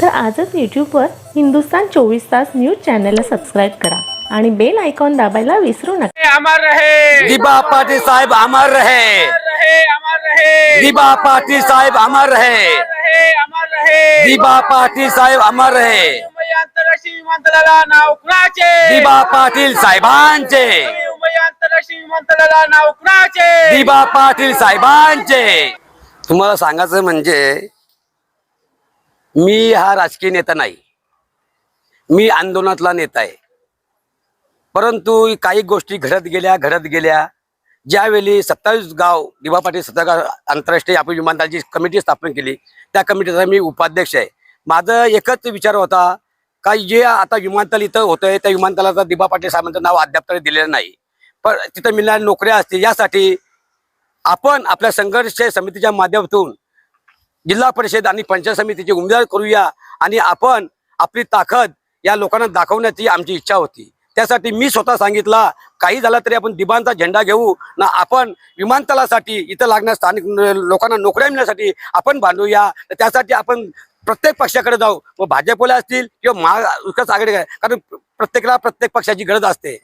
तर आजच यूट्यूबवर हिंदुस्तान 24 तास न्यूज चॅनलला सबस्क्राईब करा आणि बेल आयकॉन दाबायला विसरू नका। अमर रहे दिबा पाटील साहेब अमर रहे, अमर रहे दिबा पाटील साहेब अमर रहे, अमर रहे दिबा पाटील साहेब अमर रहे, मुंबई आंतरराष्ट्रीय विमानतळाला नाव कुणाचे? दिबा पाटील साहेबांचे, मुंबई आंतरराष्ट्रीय विमानतळाला नाव कुणाचे? दिबा पाटील साहेबांचे। तुम्हाला सांगायचं म्हणजे मी हा राजकीय नेता नाही, मी आंदोलनातला नेता आहे। परंतु काही गोष्टी घडत गेल्या ज्यावेळी 27 गाव दिबा पाटील 27 गाव आंतरराष्ट्रीय आपण विमानतळाची कमिटी स्थापन केली, त्या कमिटीचा मी उपाध्यक्ष आहे। माझा एकच विचार होता का जे आता विमानतळ इथं होतंय त्या विमानतळाचा दिबा पाटील साहेबांचं नाव अद्याप तरी दिलेलं नाही, पण तिथं मिळणाऱ्या नोकऱ्या असतील यासाठी आपण आपल्या संघर्ष समितीच्या माध्यमातून जिल्हा परिषद आणि पंचायत समितीचे उमेदवार करूया आणि आपण आपली ताकद या लोकांना दाखवण्याची आमची इच्छा होती। त्यासाठी मी स्वतः सांगितलं काही झालं तरी आपण दिबांचा झेंडा घेऊ ना, आपण विमानतळासाठी इथं लागणाऱ्या स्थानिक लोकांना नोकऱ्या मिळण्यासाठी आपण भांडूया। त्यासाठी आपण प्रत्येक पक्षाकडे जाऊ, मग भाजपला असतील किंवा महाविकास आघाडी, कारण प्रत्येकाला प्रत्येक पक्षाची गरज असते।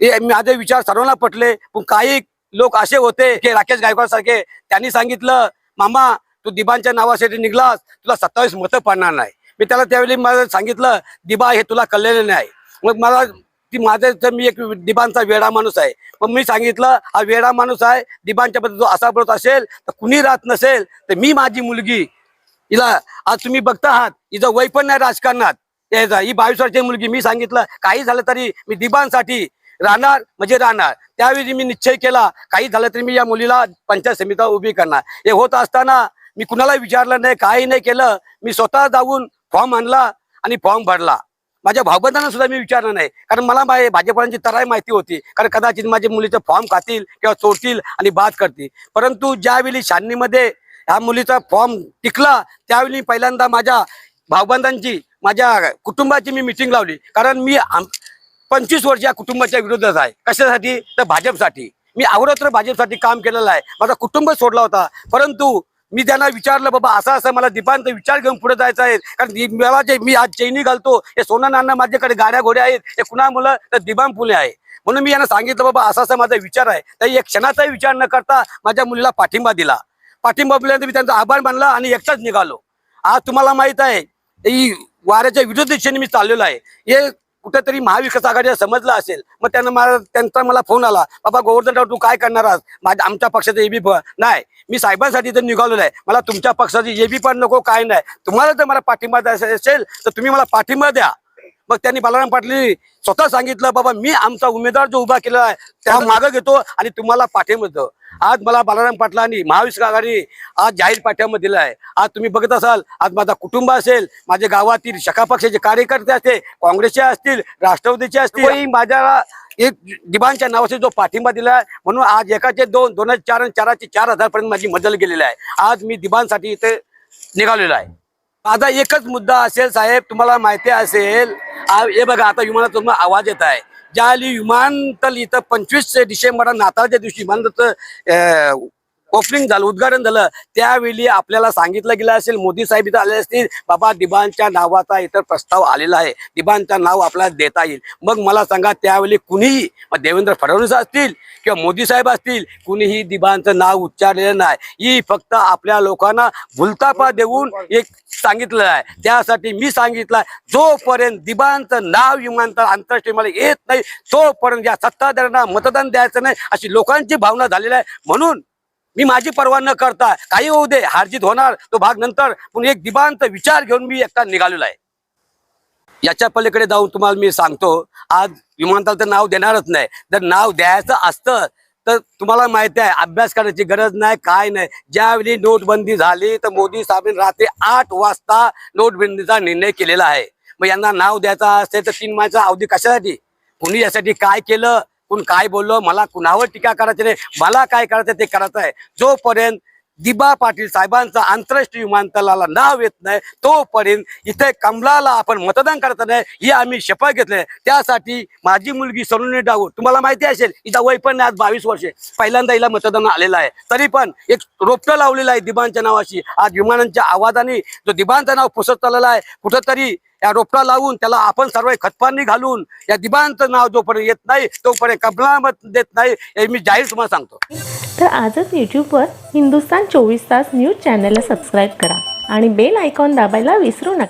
हे माझे विचार सर्वांना पटले, पण काही लोक असे होते की राकेश गायकवाड सारखे, त्यांनी सांगितलं मामा तू दिबांच्या नावासाठी निघलास, तुला 27 मतं पडणार नाही। मी त्याला त्यावेळी मला सांगितलं दिबा हे तुला कळलेलं नाही। मग मला मी एक दिबांचा वेडा माणूस आहे, मग मी सांगितलं हा वेडा माणूस आहे, दिबांच्या बद्दल जो असा बोलत असेल तर कुणी राहत नसेल तर मी माझी मुलगी हिला, आज तुम्ही बघता आहात हिचं वय पण नाही राजकारणात, ही 22 वर्षाची मुलगी, मी सांगितलं काही झालं तरी मी दिबांसाठी राहणार म्हणजे राहणार। त्यावेळी मी निश्चय केला काही झालं तरी मी या मुलीला पंचायत समितीला उभी करणार। हे होत असताना मी कुणाला विचारलं नाही, काही नाही केलं, मी स्वतः जाऊन फॉर्म आणला आणि फॉर्म भरला। माझ्या भाऊबंधांना सुद्धा मी विचारलं नाही, कारण मला भाजपवाल्यांची तराई माहिती होती, कारण कदाचित माझ्या मुलीचं फॉर्म खातील किंवा चोरतील आणि बाद करतील। परंतु ज्यावेळी शान्नीमध्ये ह्या मुलीचा फॉर्म टिकला त्यावेळी पहिल्यांदा माझ्या भाऊबंधांची माझ्या कुटुंबाची मी मिटिंग लावली, कारण मी 25 वर्ष या कुटुंबाच्या विरोधात आहे। कशासाठी तर भाजपसाठी मी अहोरात्र भाजपसाठी काम केलेलं आहे, माझा कुटुंब सोडला होता। परंतु मी त्यांना विचारलं बाबा असं असं मला दिबांचा विचार घेऊन पुढे जायचं आहे, कारण मला जे मी आज चैनी घालतो हे सोनं नाणं माझ्याकडे गाड्या घोड्या आहेत, हे कुणामुळे तर दिबांग फुले आहे। म्हणून मी यांना सांगितलं बाबा असा असा माझा विचार आहे, तरी एक क्षणाचाही विचार न करता माझ्या मुलीला पाठिंबा दिला। पाठिंबा दिल्यानंतर मी त्यांचा आभार मानला आणि एकटाच निघालो। आज तुम्हाला माहित आहे ही वाऱ्याच्या विरुद्ध दिशेने मी चाललेलो आहे, हे कुठेतरी महाविकास आघाडीला समजलं असेल। मग त्यांचा मला फोन आला, बाबा गोवर्धनराव तू काय करणार आज, आमच्या पक्षाचं एबी नाही, मी साहेबांसाठी तर निघालेलो आहे, मला तुमच्या पक्षाची एबी पण नको, काय नाही, तुम्हाला जर मला पाठिंबा द्यायचा असेल तर तुम्ही मला पाठिंबा द्या। मग त्यांनी बालाराम पाटील स्वतः सांगितलं बाबा मी आमचा उमेदवार जो उभा केला आहे त्या मागं घेतो आणि तुम्हाला पाठिंबा देतो। आज मला बालाराम पाटलांनी महाविकास आघाडी आज जाहीर पाठिंबा दिला आहे। आज तुम्ही बघत असाल आज माझा कुटुंब असेल, माझ्या गावातील शका पक्षाचे कार्यकर्ते असतील, काँग्रेसचे असतील, राष्ट्रवादीचे असतील, माझ्या एक दिबांच्या नावाचे जो पाठिंबा दिला आहे, म्हणून आज एकाचे 2, 2चे 4 आणि 4चे 4,000 पर्यंत माझी मदत गेलेली आहे। आज मी दिबांसाठी इथे निघालेलो आहे। माझा एकच मुद्दा असेल साहेब, तुम्हाला माहिती असेल हे बघा आता विमानात तुम्हाला आवाज येत आहे, ज्यावेळी विमानतळ इथं 25 डिसेंबर नाताळच्या दिवशी विमानतळाचं ओपनिंग झालं, उद्घाटन झालं, त्यावेळी आपल्याला सांगितलं गेलं असेल, मोदी साहेब इथं आले असतील, बाबा दिबांच्या नावाचा इतर प्रस्ताव आलेला आहे, दिबांचं नाव आपल्याला देता येईल। मग मला सांगा त्यावेळी कुणीही, मग देवेंद्र फडणवीस असतील किंवा मोदी साहेब असतील, कुणीही दिबांचं नाव उच्चारलेलं नाही। ही फक्त आपल्या लोकांना भुलतापा देऊन एक सांगितलं आहे। त्यासाठी मी सांगितलं जोपर्यंत दिबांचं नाव विमानतळ आंतरराष्ट्रीय मला येत नाही तोपर्यंत या सत्ताधाऱ्यांना मतदान द्यायचं नाही अशी लोकांची भावना झालेली आहे। म्हणून मी माझी पर्वा न करता काही होऊ दे, हारजीत होणार तो भाग नंतर, पण एक दिबांचा विचार घेऊन मी एकटा निघालेलो आहे। याच्या पलीकडे जाऊन तुम्हाला मी सांगतो, आज विमानतळाचं नाव देणारच नाही। जर नाव द्यायचं असतं तर तुम्हाला माहिती आहे अभ्यास करायची गरज नाही, काय नाही। ज्यावेळी नोटबंदी झाली तर मोदी साहेबांनी रात्री 8 वाजता नोटबंदीचा निर्णय केलेला आहे। मग यांना नाव द्यायचं असेल तर 3 महिन्याचा अवधी कशासाठी, कुणी यासाठी काय केलं, कोण काय बोललो, मला कुणावर टीका करायची नाही, मला काय करायचं ते करायचं आहे। जोपर्यंत दिबा पाटील साहेबांचं आंतरराष्ट्रीय विमानतळाला नाव येत नाही तोपर्यंत इथे कमलाला आपण मतदान करता नाही ही आम्ही शपथ घेतली. त्यासाठी माझी मुलगी सलोनी डागू, तुम्हाला माहिती असेल हिचा वय पण आज 22 वर्षे, पहिल्यांदा हिला मतदान आलेलं आहे. तरी पण एक रोपटं लावलेलं आहे दिबांच्या नावाशी. आज विमानांच्या आवाजाने जो दिबांचं नाव पुसत चाललेलं आहे, कुठंतरी या रोपटा लावून त्याला आपण सर्व खतपाणी घालून या दिबांचं नाव जोपर्यंत येत नाही तोपर्यंत कमला मत देत नाही हे मी जाहीर तुम्हाला सांगतो. तर आजच यूट्यूबवर हिंदुस्तान 24 तास न्यूज चॅनलला सबस्क्राईब करा आणि बेल आयकॉन दाबायला विसरू नका.